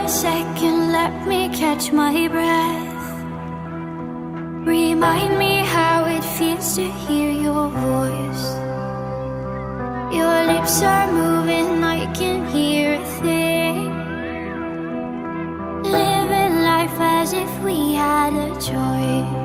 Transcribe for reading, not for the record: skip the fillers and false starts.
a second, let me catch my breath. Remind me how it feels to hear your voice. Your lips are moving, I can hear a thing. Living life as if we had a choice.